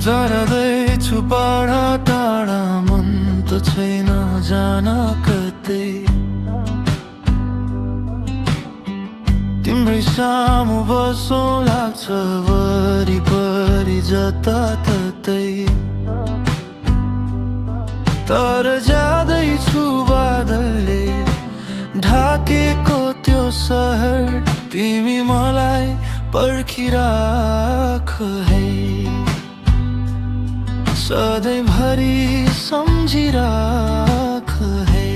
जाँदैछु टाढा टाढा मन त छैन जान कतै तिम्रै सामु बसौँ लाग्छ वरिपरि जताततै तर जाँदैछु बादलले ढाकेको त्यो सहर तिमी मलाई पर्खिराख है सधैँभरि सम्झिराख है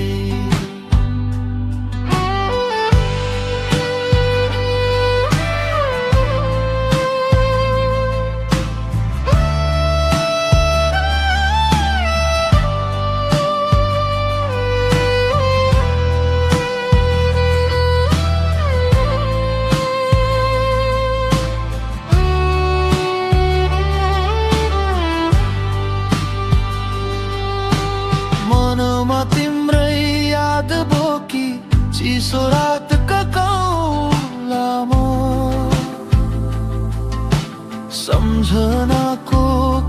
मनमा तिम्रै याद बोकी चिसो रातका लामो सम्झनाको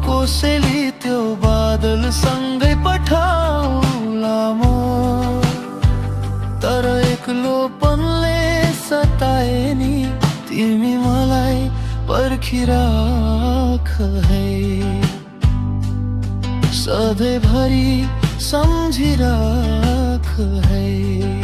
कोसेली त्यो बादलसँगै पठाउला म तर एक्लोपनले सताए नि तिमी मलाई पर्खिराख है सधैँभरि सम्झिराख है।